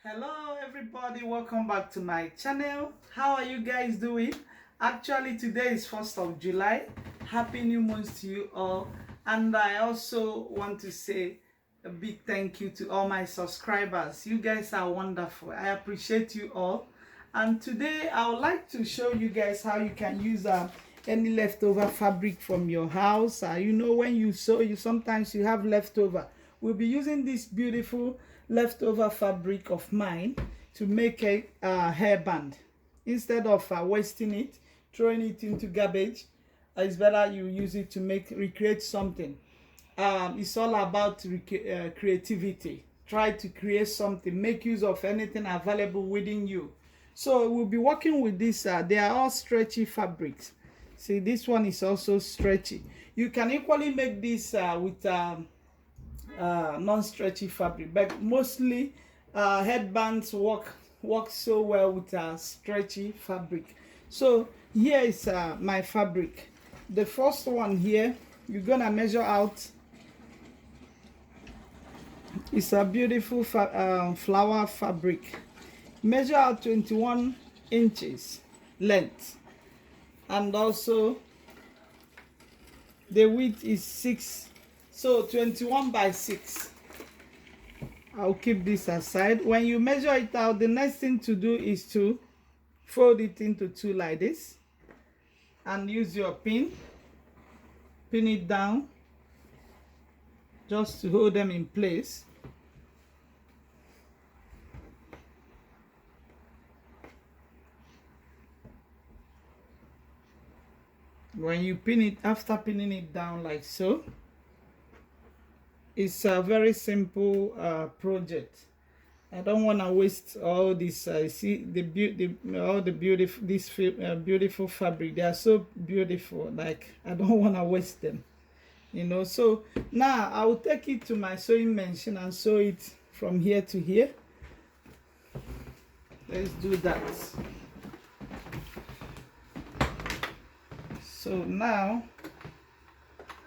Hello everybody, welcome back to my channel. How are you guys doing? Actually, today is 1st of July. Happy new month to you all. And I also want to say a big thank you to all my subscribers. You guys are wonderful. I appreciate you all. And today I would like to show you guys how you can use any leftover fabric from your house. When you sew, sometimes you have leftover. We'll be using this beautiful leftover fabric of mine to make a hairband. Instead of wasting it, throwing it into garbage, it's better you use it to recreate something. It's all about creativity. Try to create something, make use of anything available within you. So we'll be working with this. They are all stretchy fabrics. See, this one is also stretchy. You can equally make this with non-stretchy fabric, but mostly headbands work so well with stretchy fabric. So here is my fabric. The first one here, you're gonna measure out. It's a beautiful flower fabric. Measure out 21 inches length, and also the width is 6, so 21 by 6. I'll keep this aside. When you measure it out, the next thing to do is to fold it into two like this and use your pin it down just to hold them in place. When you pin it, after pinning it down like so, it's a very simple project. I don't want to waste all this. See beautiful fabric. They are so beautiful. Like, I don't want to waste them. So now I will take it to my sewing machine and sew it from here to here. Let's do that. So now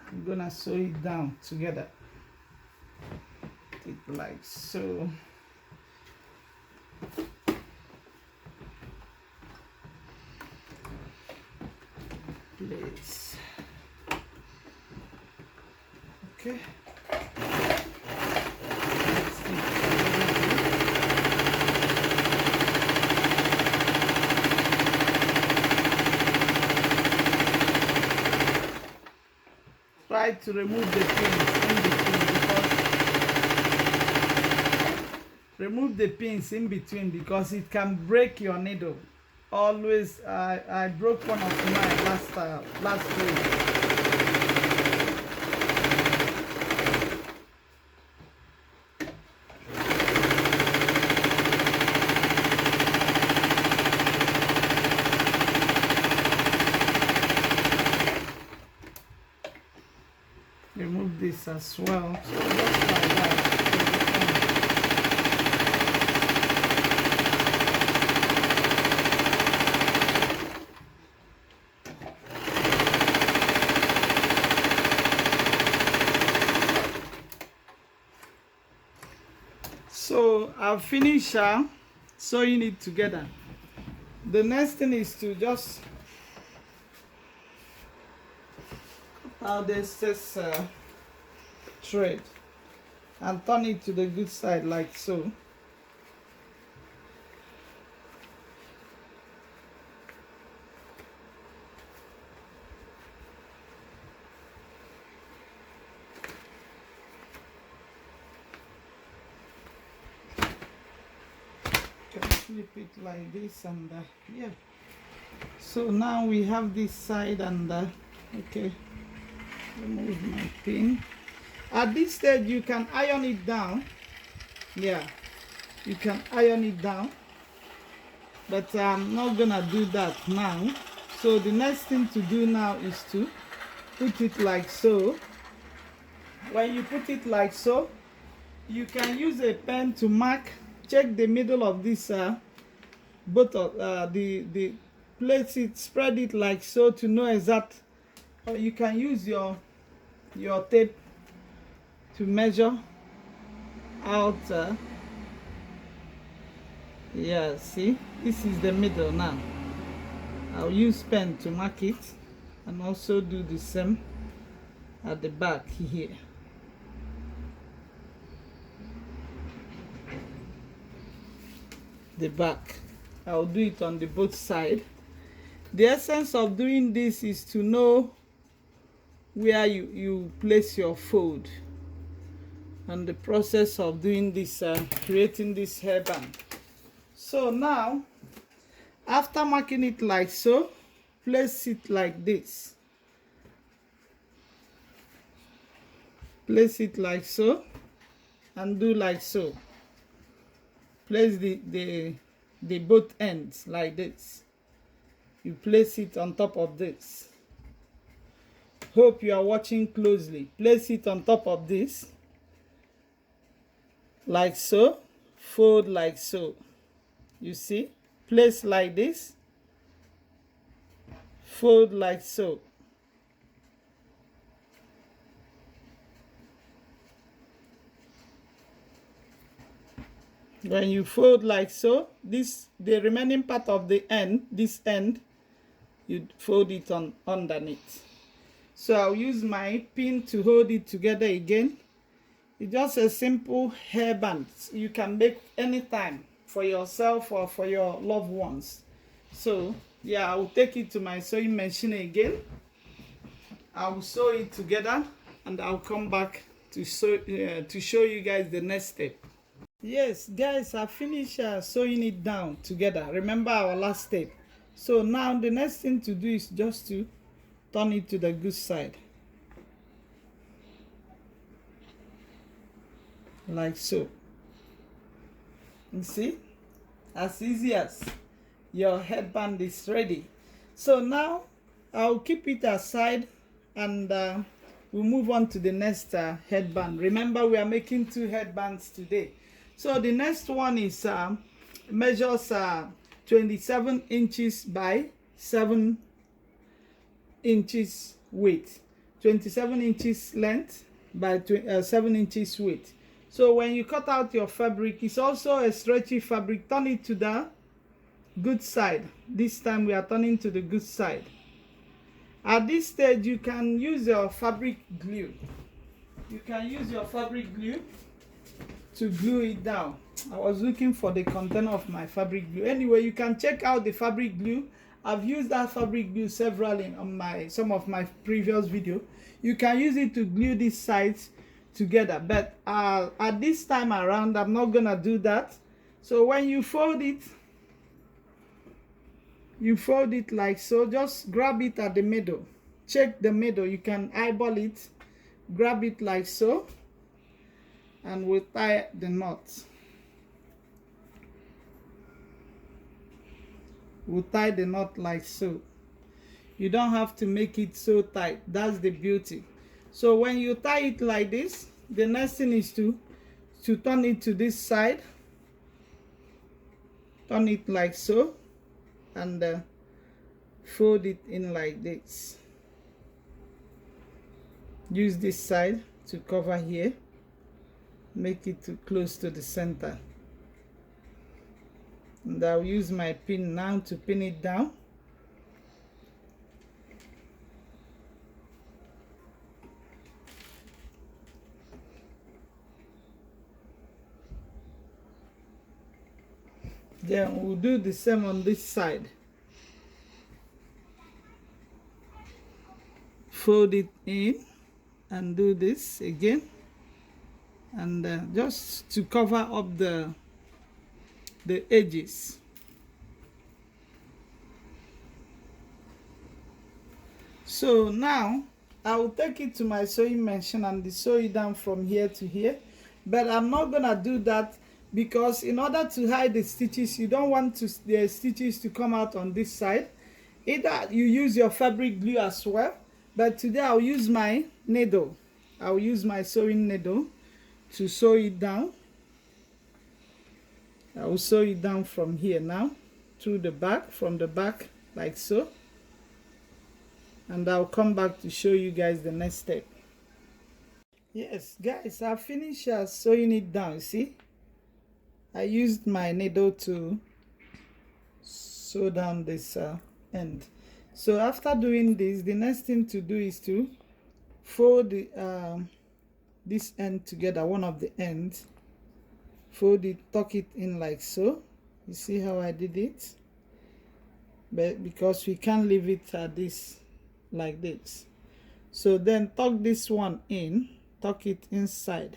I'm gonna sew it down together. Take like so. Place. Okay. Try to remove the pins in between because it can break your needle. Always, I broke one of mine last week. Remove this as well. So just like that. So I've finished sewing it together. The next thing is to just cut out this thread and turn it to the good side like so. Flip it like this and yeah. So now we have this side and okay, remove my pin. At this stage you can iron it down. Yeah, you can iron it down, but I'm not gonna do that now. So the next thing to do now is to put it like so. When you put it like so, you can use a pen to mark. Check the middle of this both of the place it, spread it like so to know exact. Or you can use your tape to measure out Yeah, see, this is the middle now. I'll use pen to mark it and also do the same at the back here. The back, I'll do it on the both side. The essence of doing this is to know where you place your fold, and the process of doing this, creating this hairband. So now, after marking it like so, place it like this. Place it like so and do like so. Place the both ends like this. You place it on top of this. Hope you are watching closely. Place it on top of this like so. Fold like so. You see? Place like this. Fold like so. When you fold like so, the remaining part of the end, this end, you fold it on underneath. So I'll use my pin to hold it together again. It's just a simple hairband you can make anytime for yourself or for your loved ones. So yeah, I'll take it to my sewing machine again. I'll sew it together and I'll come back to show you guys the next step. Yes, guys, I finished sewing it down together. Remember our last step. So now the next thing to do is just to turn it to the good side. Like so. You see? As easy as your headband is ready. So now I'll keep it aside and we'll move on to the next headband. Remember, we are making 2 headbands today. So the next one is measures 27 inches by 7 inches width, 27 inches length by 7 inches width. So when you cut out your fabric, it's also a stretchy fabric. Turn it to the good side. This time we are turning to the good side. At this stage, you can use your fabric glue. You can use your fabric glue to glue it down. I was looking for the container of my fabric glue. Anyway, you can check out the fabric glue. I've used that fabric glue severally on some of my previous video. You can use it to glue these sides together, but at this time around, I'm not gonna do that. So when you fold it like so. Just grab it at the middle. Check the middle. You can eyeball it. Grab it like so, and we'll tie the knot. We'll tie the knot like so. You don't have to make it so tight. That's the beauty. So when you tie it like this, the next thing is to turn it to this side. Turn it like so, and fold it in like this. Use this side to cover here. Make it too close to the center. And I'll use my pin now to pin it down. Then we'll do the same on this side. Fold it in and do this again, and just to cover up the edges. So now I will take it to my sewing machine and sew it down from here to here, but I'm not gonna do that because in order to hide the stitches, you don't want the stitches to come out on this side. Either you use your fabric glue as well, but today I'll use my needle. I'll use my sewing needle to sew it down. I will sew it down from here now through the back, from the back like so, and I'll come back to show you guys the next step. Yes guys, I finished sewing it down. See, I used my needle to sew down this end. So after doing this, the next thing to do is to fold the this end together, one of the ends, fold it, tuck it in like so. You see how I did it? But because we can't leave it at this like this, so then tuck this one in, tuck it inside,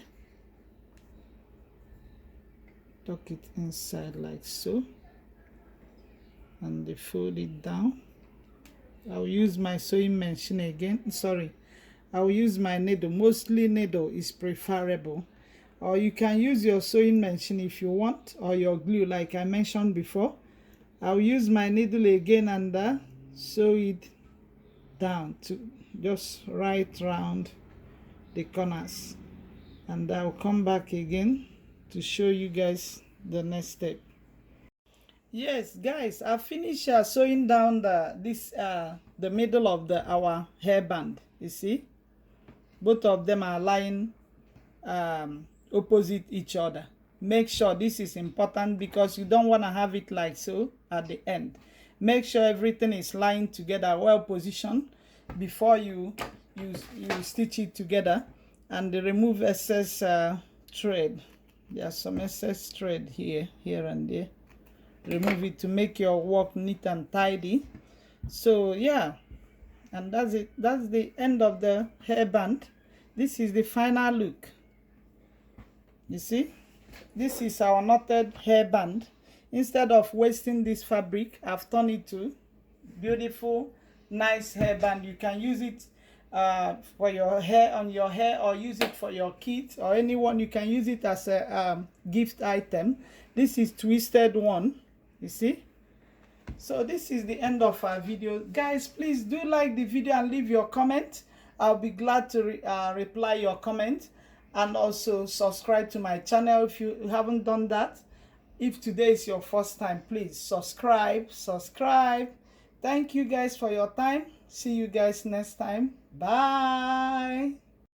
tuck it inside like so, and they fold it down. I'll use my sewing machine again. Sorry, I'll use my needle. Mostly needle is preferable, or you can use your sewing machine if you want, or your glue like I mentioned before. I'll use my needle again and sew it down to just right round the corners, and I'll come back again to show you guys the next step. Yes guys, I finished sewing down the middle of our hairband. You see, both of them are lying opposite each other. Make sure this is important because you don't want to have it like so at the end. Make sure everything is lying together, well positioned, before you stitch it together, and remove excess thread. There's some excess thread here and there. Remove it to make your work neat and tidy. So yeah, and that's it. That's the end of the hairband. This is the final look. You see, this is our knotted hairband. Instead of wasting this fabric, I've turned it to beautiful, nice hairband. You can use it for your hair, on your hair, or use it for your kids or anyone. You can use it as a gift item. This is twisted one, you see. So this is the end of our video, guys. Please do like the video and leave your comment. I'll be glad to reply your comment, and also subscribe to my channel if you haven't done that. If today is your first time, please subscribe. Thank you guys for your time. See you guys next time. Bye.